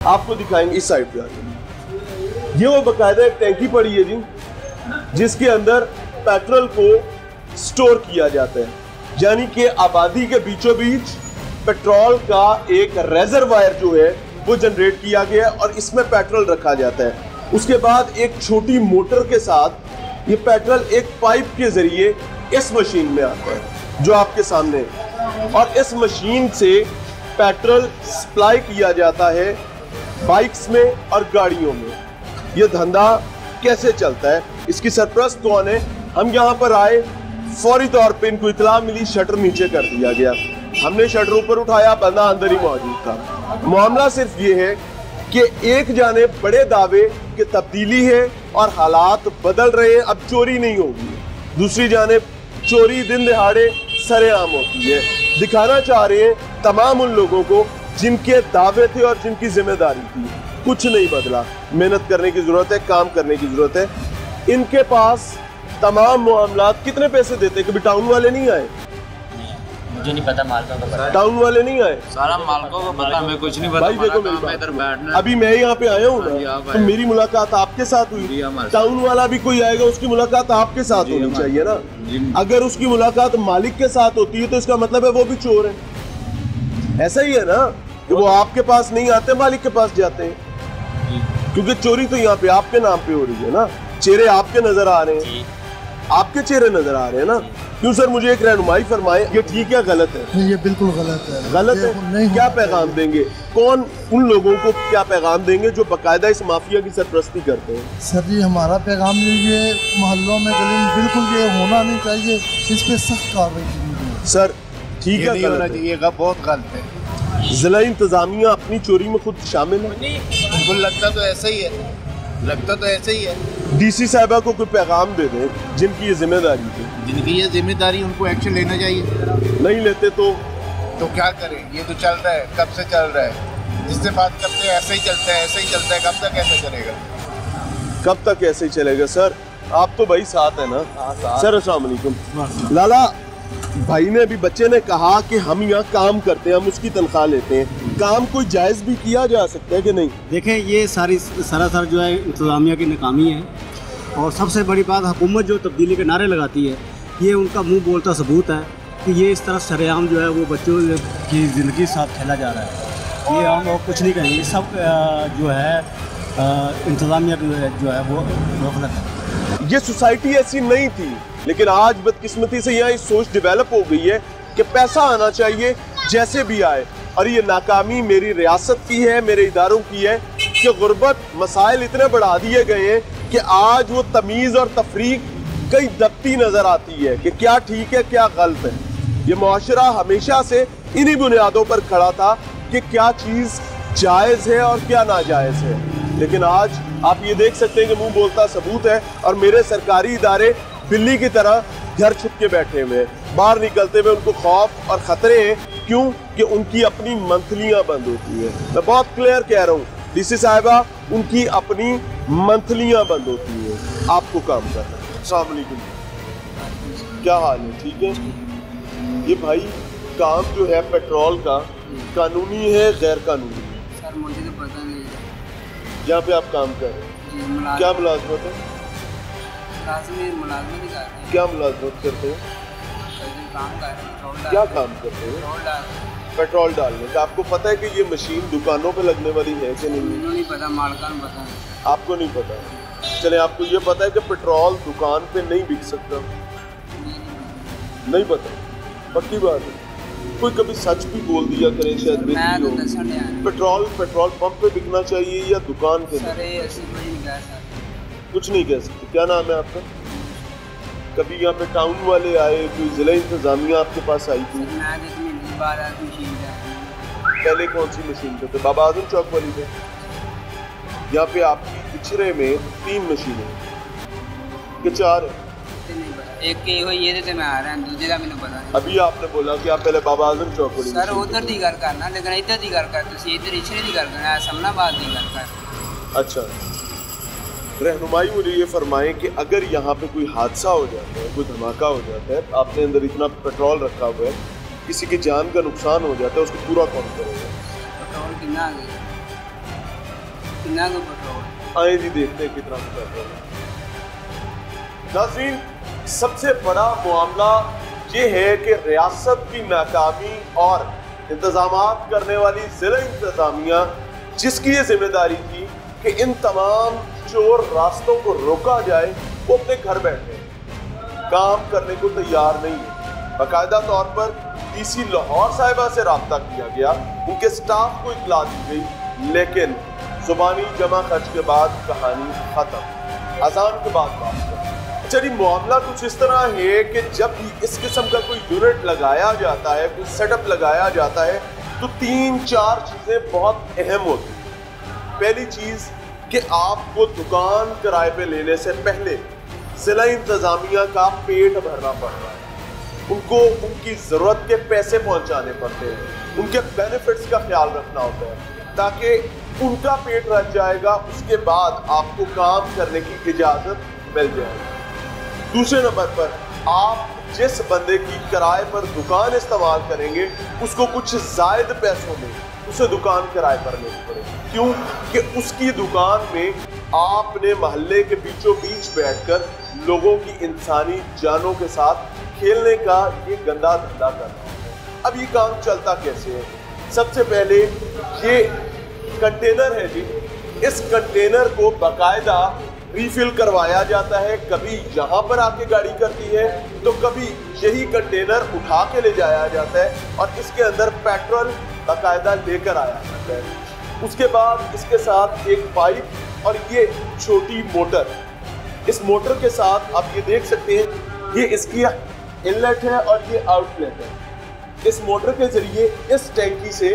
आपको दिखाएंगे इस साइड पे आगे। ये वो बकायदा एक टैंकी पड़ी है जी, जिसके अंदर पेट्रोल को स्टोर किया जाता है, यानी कि आबादी के बीचों बीच पेट्रोल का एक रेजरवायर जो है वो जनरेट किया गया और इसमें पेट्रोल रखा जाता है। उसके बाद एक छोटी मोटर के साथ ये पेट्रोल एक पाइप के जरिए इस मशीन में आता है जो आपके सामने है, और इस मशीन से पेट्रोल सप्लाई किया जाता है बाइक्स में और गाड़ियों में। ये धंधा कैसे चलता है, इसकी सरपरस्त कौन है? हम यहाँ पर आए, फौरी तौर पे इनको इतला मिली, शटर नीचे कर दिया गया। हमने शटर ऊपर उठाया, बंदा अंदर ही मौजूद था। मामला सिर्फ ये है कि एक जाने बड़े दावे कि तब्दीली है और हालात बदल रहे हैं, अब चोरी नहीं होगी, दूसरी जाने चोरी दिन दिहाड़े सरेआम होती है। दिखाना चाह रहे हैं तमाम उन लोगों को जिनके दावे थे और जिनकी जिम्मेदारी थी। कुछ नहीं बदला, मेहनत करने की जरूरत है, काम करने की जरूरत है। इनके पास तमाम मामलात कितने पैसे देते? कभी टाउन वाले नहीं आए? मुझे नहीं पता, मालकों को पता। टाउन वाले नहीं आए? सारा मालकों को पता, मैं कुछ नहीं पता। भाई देखो मेरी बात, इधर बैठना, अभी मैं यहाँ पे आया हूँ ना, तो मेरी मुलाकात आपके साथ हुई। टाउन वाला भी कोई आएगा, उसकी मुलाकात आपके साथ होनी चाहिए ना। अगर उसकी मुलाकात मालिक के साथ होती है तो इसका मतलब है वो भी चोर है। ऐसा ही है ना कि वो आपके पास नहीं आते, मालिक के पास जाते हैं, क्योंकि चोरी तो यहाँ पे आपके नाम पे हो रही है ना। चेहरे आपके नजर आ रहे हैं, आपके चेहरे नजर आ रहे हैं ना। क्यों सर, मुझे एक रहनुमाई फरमाए, ये ठीक है गलत है? नहीं, ये बिल्कुल गलत है। गलत है? क्या पैगाम देंगे? कौन उन लोगों को क्या पैगाम देंगे जो बकायदा इस माफिया की सरपरस्ती करते हैं? सर जी, हमारा पैगाम ये मोहल्लों में गली में बिल्कुल ये होना नहीं चाहिए, इस पे सख्त कार्रवाई करनी चाहिए। सर ठीक है, नहीं होना चाहिए, बहुत गलत है। जिला इंतजामिया अपनी चोरी में खुद शामिल है? बिल्कुल, लगता तो ऐसा ही है, लगता तो ऐसा ही है। डीसी साहबा को कोई पैगाम दे दें जिनकी ये जिम्मेदारी थी, जिनकी ये जिम्मेदारी, उनको एक्शन लेना चाहिए। नहीं लेते तो क्या करें? ये तो चल रहा है, कब से चल रहा है, जिससे बात करते हैं ऐसे ही चलता है, ऐसे ही चलता है। कब तक ऐसे चलेगा? कब तक ऐसे ही चलेगा? सर आप तो भाई साथ है ना। सर अस्सलाम वालेकुम। लाला भाई ने अभी, बच्चे ने कहा कि हम यहाँ काम करते हैं, हम उसकी तनख्वाह लेते हैं, काम कोई जायज़ भी किया जा सकता है कि नहीं? देखें, ये सरासर जो है इंतज़ामिया की नाकामी है, और सबसे बड़ी बात हुकूमत जो तब्दीली के नारे लगाती है, ये उनका मुंह बोलता सबूत है कि ये इस तरह सरेआम जो है वो बच्चों की ज़िंदगी साथ खेला जा रहा है। ये हम और कुछ नहीं कहेंगे, सब जो है इंतज़ामिया जो है वो गलत है। ये सोसाइटी ऐसी नहीं थी, लेकिन आज बदकिस्मती से यहाँ सोच डेवलप हो गई है कि पैसा आना चाहिए जैसे भी आए। और ये नाकामी मेरी रियासत की है, मेरे इदारों की है कि गुर्बत मसाइल इतने बढ़ा दिए गए हैं कि आज वो तमीज़ और तफरीक कई दबती नज़र आती है कि क्या ठीक है क्या गलत है। ये मुआशरा हमेशा से इन्हीं बुनियादों पर खड़ा था कि क्या चीज़ जायज़ है और क्या नाजायज़ है। लेकिन आज आप ये देख सकते हैं कि मुंह बोलता सबूत है, और मेरे सरकारी इदारे बिल्ली की तरह घर छुप के बैठे हुए हैं। बाहर निकलते हुए उनको खौफ और ख़तरे हैं। क्यों? कि उनकी अपनी मंथलियाँ बंद होती हैं। मैं बहुत क्लियर कह रहा हूँ डीसी साहिबा, उनकी अपनी मंथलियाँ बंद होती हैं, आपको काम करना है। अस्सलाम वालेकुम, क्या हाल है? ठीक है। ये भाई काम जो है पेट्रोल का, कानूनी है गैर कानूनी? सर मुझे तो पता नहीं है। जहाँ पे आप काम कर रहे हैं क्या मुलाजमत है? क्या मुलाजमत करते हैं? क्या काम करते हैं? पेट्रोल डालने का। आपको पता है कि ये मशीन दुकानों पे लगने वाली है कि नहीं? नहीं पता, मालकान पता है। आपको नहीं पता? चले, आपको ये पता है कि पेट्रोल दुकान पे नहीं बिक सकता? नहीं पता, पक्की बात है। कोई कभी सच भी बोल दिया करे, शायद पेट्रोल पंप पे बिकना चाहिए या दुकान पे? कुछ नहीं कह सकते। क्या नाम है आपका? कभी यहाँ पे टाउन वाले आए, कोई जिला इंतजामिया आपके पास आई थी? पहले कौन सी मशीन पे थे? बाबा आजम चौक वाली पे? यहाँ पे आपकी पिछड़े में 3 मशीनें कि 4 है? एक के होई ये ते मैं आ रहा हूं, दूसरे का मैंने पता नहीं। अभी आपने बोला कि आप पहले बाबा आजम चौक वाली? सर उधर दी गल करना, लेकिन इधर दी गल कर, तुसी इधर इछरे दी गल करना, समनाबाद दी गल कर। अच्छा, रहनुमाई मुझे ये फरमाएं कि अगर यहाँ पे कोई हादसा हो जाता है, कोई धमाका हो जाता है, आपने अंदर इतना पेट्रोल रखा हुआ है, किसी की जान का नुकसान हो जाता है, उसको पूरा कौन करेगा? पेट्रोल कितना आ गया? कितना को पेट्रोल आए जी देखते हैं कितना पेट्रोल है। नाज़रीन, सबसे बड़ा मामला ये है कि रियासत की नाकामी और इंतजामात करने वाली जिला इंतजामिया, जिसकी ये जिम्मेदारी थी कि इन तमाम चोर रास्तों को रोका जाए, वो अपने घर बैठे काम करने को तैयार नहीं है। बाकायदा तौर पर डीसी लाहौर साहिबा से रब्ता किया गया, उनके स्टाफ को इतला दी गई, लेकिन जुबानी जमा खर्च के बाद कहानी खत्म। अजान के बाद बात करें। चलिए, मामला कुछ इस तरह है कि जब भी इस किस्म का कोई यूनिट लगाया जाता है, कोई सेटअप लगाया जाता है, तो 3-4 चीजें बहुत अहम होती हैं। पहली चीज कि आपको दुकान किराए पे लेने से पहले जिला इंतजामिया का पेट भरना पड़ता है, उनको उनकी जरूरत के पैसे पहुंचाने पड़ते हैं, उनके बेनिफिट्स का ख्याल रखना होता है, ताकि उनका पेट रख जाएगा, उसके बाद आपको काम करने की इजाजत मिल जाएगी। दूसरे नंबर पर, आप जिस बंदे की किराए पर दुकान इस्तेमाल करेंगे, उसको कुछ जायद पैसों में उसे दुकान किराए पर लेनी पड़ेगी। क्यों कि उसकी दुकान में आपने मोहल्ले के बीचों बीच बैठकर लोगों की इंसानी जानों के साथ खेलने का ये गंदा धंधा करना है। अब ये काम चलता कैसे है? सबसे पहले ये कंटेनर है जी, इस कंटेनर को बाकायदा रिफिल करवाया जाता है। कभी यहाँ पर आके गाड़ी करती है, तो कभी यही कंटेनर उठा के ले जाया जाता है और इसके अंदर पेट्रोल बाकायदा लेकर आया जाता है। उसके बाद इसके साथ एक पाइप और ये छोटी मोटर, इस मोटर के साथ आप ये देख सकते हैं, ये इसकी इनलेट है और ये आउटलेट है। इस मोटर के जरिए इस टैंकी से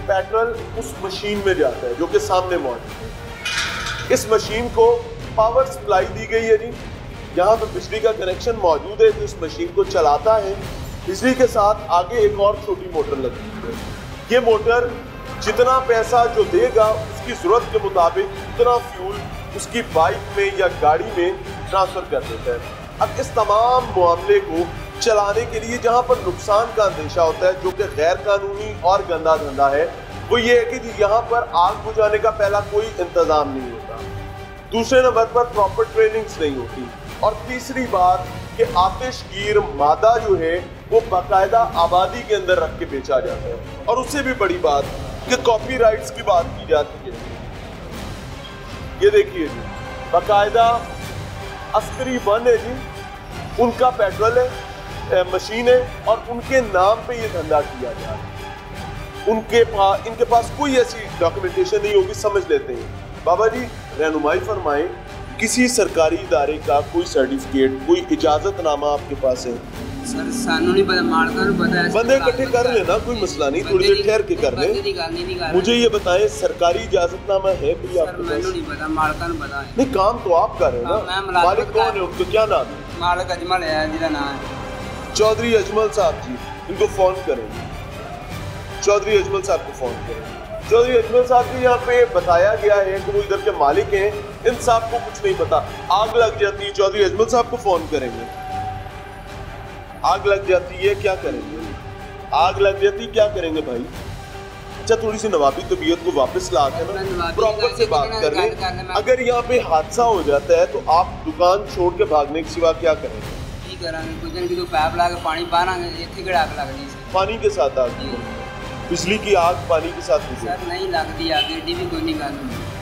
पेट्रोल उस मशीन में जाता है जो कि सामने मौजूद है। इस मशीन को पावर सप्लाई दी गई है जी, यहाँ पर बिजली का कनेक्शन मौजूद है, तो इस मशीन को चलाता है। बिजली के साथ आगे एक और छोटी मोटर लगी हुई है। ये मोटर जितना पैसा जो देगा, उसकी जरूरत के मुताबिक उतना फ्यूल उसकी बाइक में या गाड़ी में ट्रांसफर कर देता है। अब इस तमाम मामले को चलाने के लिए जहाँ पर नुकसान का अंदेशा होता है, जो कि गैर कानूनी और गंदा धंधा है, वो ये है कि यहाँ पर आग बुझाने का पहला कोई इंतजाम नहीं होता। दूसरे नंबर पर प्रॉपर ट्रेनिंग्स नहीं होती, और तीसरी बात कि आतिशगीर मादा जो है वो बाकायदा आबादी के अंदर रख के बेचा जाता है। और उससे भी बड़ी बात कि कॉपीराइट्स की बात की जाती है। ये देखिए जी, बाकायदा अस्करी वन है जी, उनका पेट्रोल है, मशीन है, और उनके नाम पे ये धंधा किया जा रहा है। इनके पास कोई ऐसी डॉक्यूमेंटेशन नहीं होगी, समझ लेते हैं। बाबा जी रहनुमाई फरमाएं, किसी सरकारी इदारे का कोई सर्टिफिकेट, कोई इजाजतनामा आपके पास है? सर सानू नहीं पता, मालका को पता है। बंदे इकट्ठे कर लेना, कोई मसला नहीं, थोड़ी देर ठहर के कर ले। मुझे ये बताएं, सरकारी इजाजतनामा है कोई आपके पास? नहीं पता, मालका को पता है। नहीं, काम तो आप कर रहे हो ना। मालिक कौन है, उनको क्या नाम है? मालिक अजमल है, जिसका नाम है चौधरी अजमल साहब जी। इनको फोन करेंगे, चौधरी अजमल साहब को फोन करेंगे। चौधरी अजमल साहब जी, यहाँ पे बताया गया है कि वो इधर के मालिक हैं, इन साहब को कुछ नहीं पता। आग लग जाती है, चौधरी अजमल साहब को फोन करेंगे। आग लग जाती है, क्या करेंगे? आग लग जाती, क्या करेंगे भाई? अच्छा, थोड़ी सी नवाबी तबीयत को वापस ला कर ना प्रॉपर से बात कर लें। अगर यहाँ पे हादसा हो जाता है तो आप दुकान छोड़ के भागने के सिवा क्या करेंगे? पानी के साथ आग, बिजली की आग पानी के साथ नहीं लगती, आग भी कोई नहीं,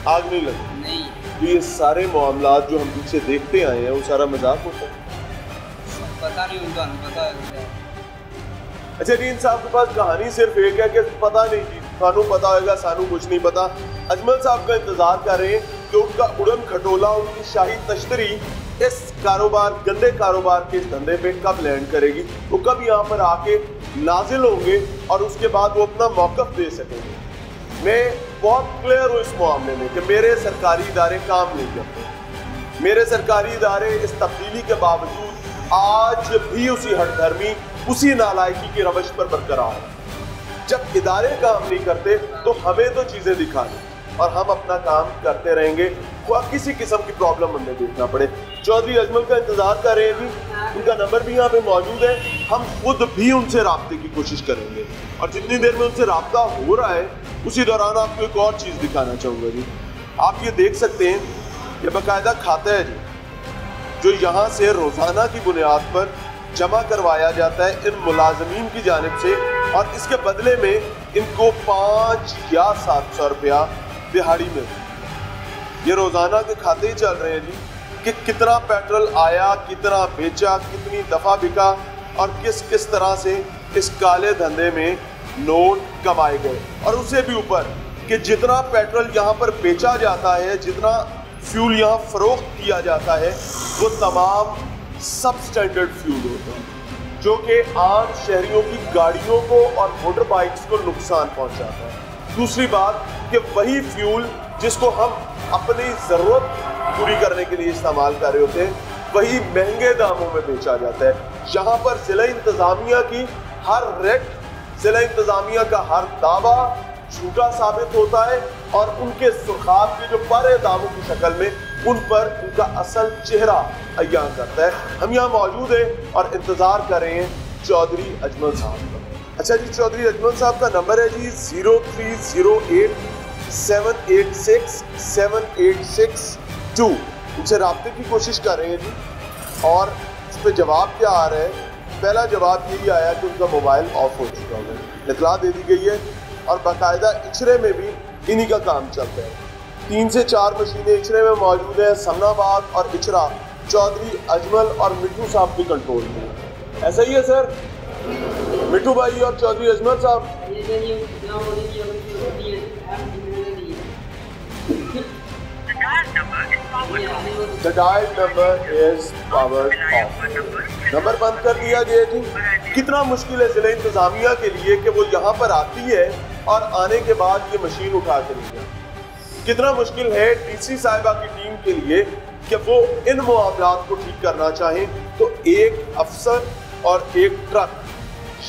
आग नहीं लगती नहीं। तो ये सारे मामला जो हम पीछे देखते आए हैं, वो सारा मजाक होता है? पता नहीं, उनका पता है। अच्छा जी, इन साहब के पास कहानी सिर्फ एक है कि पता नहीं जी, सानू पता होगा, सानू कुछ नहीं पता। अजमल साहब का इंतजार कर रहे हैं कि उनका उड़न खटोला, उनकी शाही तश्तरी इस कारोबार, गंदे कारोबार के इस धंधे पे कब लैंड करेगी, वो कब यहाँ पर आके नाजिल होंगे और उसके बाद वो अपना मौक़िफ़ दे सकेंगे। मैं बहुत क्लियर हूँ इस मामले में कि मेरे सरकारी इदारे काम नहीं करते। मेरे सरकारी इदारे इस तब्दीली के बावजूद आज भी उसी हठधर्मी, उसी नालायकी की रवश पर बरकरार है। जब इदारे काम नहीं करते तो हमें तो चीज़ें दिखानी और हम अपना काम करते रहेंगे, किसी किस्म की प्रॉब्लम हमें देखना पड़े। चौधरी अजमल का इंतजार कर रहे हैं जी, उनका नंबर भी यहाँ पे मौजूद है। हम खुद भी उनसे राब्ते की कोशिश करेंगे और जितनी देर में उनसे राब्ता हो रहा है, उसी दौरान आपको एक और चीज़ दिखाना चाहूँगा जी। आप ये देख सकते हैं, ये बाकायदा खाता है जी, जो यहाँ से रोज़ाना की बुनियाद पर जमा करवाया जाता है इन मुलाजमीन की जानिब से, और इसके बदले में इनको 5 या 700 रुपया दिहाड़ी मिलती है। ये रोज़ाना के खाते ही चल रहे हैं जी कि कितना पेट्रोल आया, कितना बेचा, कितनी दफ़ा बिका और किस किस तरह से इस काले धंधे में नोट कमाए गए। और उससे भी ऊपर कि जितना पेट्रोल यहाँ पर बेचा जाता है, जितना फ्यूल यहाँ फरोख्त किया जाता है, वो तमाम सब स्टैंडर्ड फ्यूल होता है जो कि आम शहरियों की गाड़ियों को और मोटर बाइक्स को नुकसान पहुँचाता है। दूसरी बात कि वही फ्यूल जिसको हम अपनी ज़रूरत पूरी करने के लिए इस्तेमाल कर रहे होते हैं, वही महंगे दामों में बेचा जाता है। यहाँ पर ज़िला इंतज़ामिया की हर रेट, ज़िला इंतज़ामिया का हर दावा झूठा साबित होता है और उनके सुर्खात के जो बड़े दावों की शक्ल में उन पर उनका असल चेहरा अय्यान करता है। हम यहाँ मौजूद हैं और इंतज़ार कर रहे हैं चौधरी अजमल साहब का। अच्छा जी, चौधरी अजमल साहब का नंबर है जी 0308 786 7862। उनसे राब्ते की कोशिश कर रहे हैं जी, और इस पर जवाब क्या आ रहा है? पहला जवाब यही आया कि उनका मोबाइल ऑफ हो चुका है, इतला दे दी गई है और बाकायदा इचरे में भी इन्हीं का काम चलता है। 3 से 4 मशीनें इचरे में मौजूद हैं। समनाबाद और इचरा चौधरी अजमल और मिठू साहब के कंट्रोल में। ऐसा ही है सर, मिठू भाई और चौधरी अजमल साहब। The dial number is powered off. Number बंद कर दिया गया जी। कितना मुश्किल है ज़िला इंतज़ामिया के लिए कि वो यहाँ पर आती है और आने के बाद ये मशीन उठा के ले जाए। कितना मुश्किल है डीसी साहिबा की टीम के लिए कि वो इन मामलात को ठीक करना चाहें तो एक अफसर और एक ट्रक।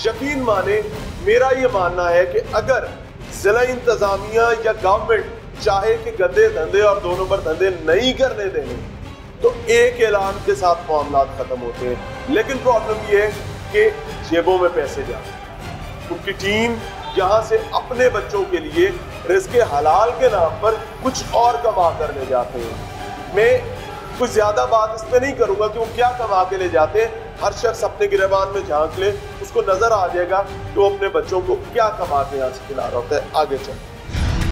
यकीन माने, मेरा ये मानना है कि अगर ज़िला इंतज़ामिया या गवर्नमेंट चाहे कि गंदे धंधे और 2 नंबर धंधे नहीं करने देंगे तो एक ऐलान के साथ मामला खत्म होते हैं। लेकिन प्रॉब्लम ये है कि जेबों में पैसे जाते हैं। उनकी टीम यहाँ से अपने बच्चों के लिए रिज़्क़े हलाल के नाम पर कुछ और कमा कर ले जाते हैं। मैं कुछ ज़्यादा बात इस पर नहीं करूँगा कि वो क्या कमा के ले जाते हैं। हर शख्स अपने गिरबान में झांक ले, उसको नज़र आ जाएगा कि वो अपने बच्चों को क्या कमा के यहाँ से खिला रहा होता है। आगे चल।